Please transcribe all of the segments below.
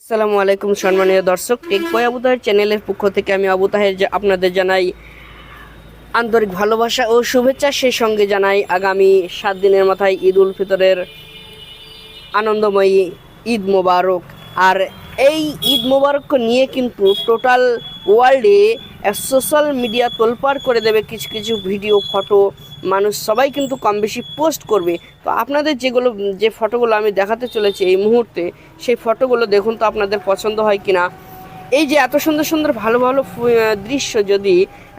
আসসালামু আলাইকুম সম্মানীয় দর্শক, টেক বয় আবু তাহের চ্যানেলের পক্ষ থেকে আমি আবু তাহের আপনাদের জানাই আন্তরিক ভালোবাসা ও শুভেচ্ছা। সেই সঙ্গে জানাই আগামী 7 দিনের মাথায় ঈদ উল ফিতরের আনন্দময়ী ঈদ মোবারক। আর এই ঈদ মোবারক নিয়ে কিন্তু টোটাল ওয়ার্ল্ডে সোশ্যাল মিডিয়া তোলপাড় করে দেবে। কিছু কিছু ভিডিও, ফটো মানুষ সবাই কিন্তু কম বেশি পোস্ট করবে। তো আপনাদের যে ফটোগুলো আমি দেখাতে চলেছি এই মুহূর্তে, সেই ফটোগুলো দেখুন তো আপনাদের পছন্দ হয় কি না। এই যে এত সুন্দর সুন্দর ভালো ভালো দৃশ্য,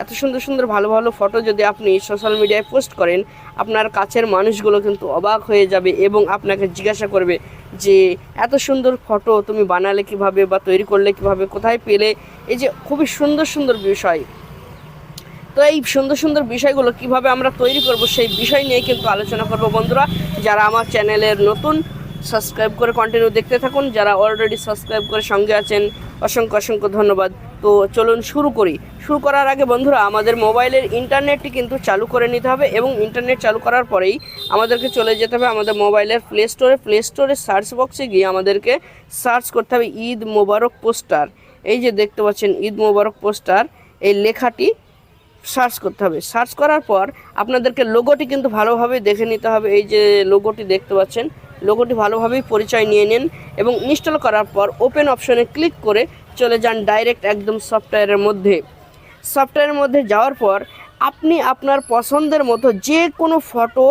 এত সুন্দর সুন্দর ভালো ভালো ফটো যদি আপনি সোশ্যাল মিডিয়ায় পোস্ট করেন, আপনার কাছের মানুষগুলো কিন্তু অবাক হয়ে যাবে এবং আপনাকে জিজ্ঞাসা করবে যে এত সুন্দর ফটো তুমি বানালে কিভাবে বা তৈরি করলে কিভাবে, কোথায় পেলে। এই যে খুবই সুন্দর সুন্দর বিষয়। তো এই সুন্দর সুন্দর বিষয়গুলো কিভাবে আমরা তৈরি করব, সেই বিষয় নিয়ে কিন্তু আলোচনা করব। বন্ধুরা, যারা আমার চ্যানেলের নতুন, সাবস্ক্রাইব করে কন্টিনিউ দেখতে থাকুন। যারা অলরেডি সাবস্ক্রাইব করে সঙ্গে আছেন, অসংখ্য অসংখ্য ধন্যবাদ। তো চলুন শুরু করি। শুরু করার আগে বন্ধুরা, আমাদের মোবাইলের ইন্টারনেটটি কিন্তু চালু করে নিতে হবে এবং ইন্টারনেট চালু করার পরেই আমাদেরকে চলে যেতে হবে আমাদের মোবাইলের প্লে স্টোরে সার্চ বক্সে গিয়ে আমাদেরকে সার্চ করতে হবে ঈদ মোবারক পোস্টার। এই যে দেখতে পাচ্ছেন ঈদ মোবারক পোস্টার, এই লেখাটি সার্চ করতে হবে। সার্চ করার পর আপনাদেরকে লোগোটি কিন্তু ভালোভাবে দেখে নিতে হবে। এই যে লোগোটি দেখতে পাচ্ছেন, লোগোটি ভালোভাবেই পরিচয় নিয়ে নিন এবং ইনস্টল করার পর ওপেন অপশনে ক্লিক করে চলে যান ডাইরেক্ট একদম সফটওয়্যারের মধ্যে যাওয়ার পর আপনি আপনার পছন্দের মতো যে কোনো ফটো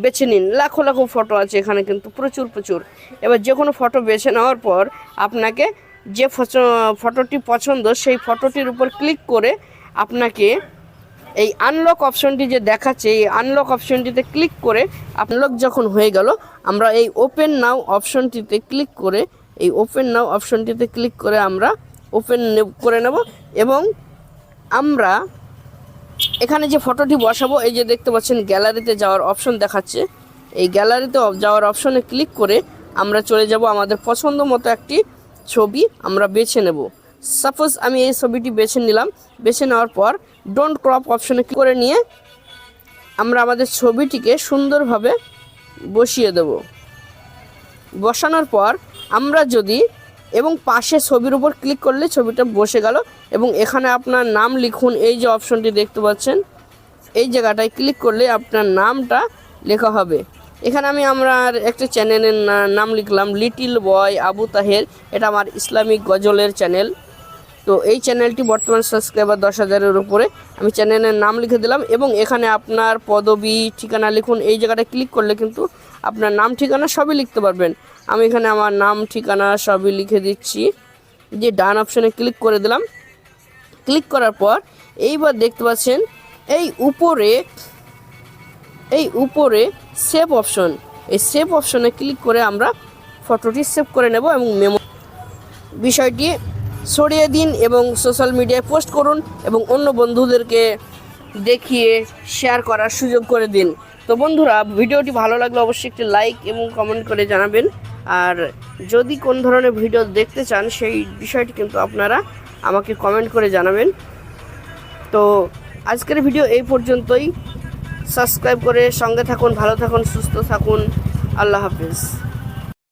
বেছে নিন। লাখো লাখো ফটো আছে এখানে, কিন্তু প্রচুর। এবার যে কোনো ফটো বেছে নেওয়ার পর আপনাকে যে ফটোটি পছন্দ সেই ফটোটির উপর ক্লিক করে আপনাকে এই আনলক অপশনটি যে দেখাচ্ছে, এই আনলক অপশনটিতে ক্লিক করে আনলক যখন হয়ে গেল, আমরা এই ওপেন নাও অপশনটিতে ক্লিক করে আমরা ওপেন করে নেব এবং আমরা এখানে যে ফটোটি বসাবো, এই যে দেখতে পাচ্ছেন গ্যালারিতে যাওয়ার অপশন দেখাচ্ছে, এই গ্যালারিতে যাওয়ার অপশনে ক্লিক করে আমরা চলে যাব আমাদের পছন্দ মতো একটি ছবি আমরা বেছে নেব। সাপোজ আমি এই ছবিটি বেছে নিলাম। বেছে নেওয়ার পর ডোন্ট ক্রপ অপশনে ক্লিক করে নিয়ে আমরা আমাদের ছবিটিকে সুন্দরভাবে বসিয়ে দেব। বসানোর পর আমরা এবং পাশে ছবির উপর ক্লিক করলে ছবিটা বসে গেল এবং এখানে আপনার নাম লিখুন। এই যে অপশনটি দেখতে পাচ্ছেন, এই জায়গাটায় ক্লিক করলে আপনার নামটা লেখা হবে। এখানে আমি আমার একটা চ্যানেলের নাম লিখলাম লিটিল বয় আবু তাহের। এটা আমার ইসলামিক গজলের চ্যানেল। তো এই চ্যানেলটি বর্তমান সাবস্ক্রাইবার 10,000-এর উপরে। আমি চ্যানেলের নাম লিখে দিলাম এবং এখানে আপনার পদবি, ঠিকানা লিখুন। এই জায়গাটায় ক্লিক করলে কিন্তু আপনার নাম, ঠিকানা সবই লিখতে পারবেন। আমি এখানে আমার নাম, ঠিকানা সবই লিখে দিচ্ছি। যে ডান অপশনে ক্লিক করে দিলাম। ক্লিক করার পর এইবার দেখতে পাচ্ছেন এই উপরে সেভ অপশন, এই সেভ অপশনে ক্লিক করে আমরা ফটোটি সেভ করে নেব এবং বিষয়টি ছড়িয়ে দিন এবং সোশ্যাল মিডিয়ায় পোস্ট করুন এবং অন্য বন্ধুদেরকে দেখিয়ে শেয়ার করার সুযোগ করে দিন। তো বন্ধুরা, ভিডিওটি ভালো লাগলে অবশ্যই একটি লাইক এবং কমেন্ট করে জানাবেন। আর যদি কোন ধরনের ভিডিও দেখতে চান সেই বিষয়টি কিন্তু আপনারা আমাকে কমেন্ট করে জানাবেন। তো আজকের ভিডিও এই পর্যন্তই। সাবস্ক্রাইব করে সঙ্গে থাকুন, ভালো থাকুন, সুস্থ থাকুন। আল্লাহ হাফেজ।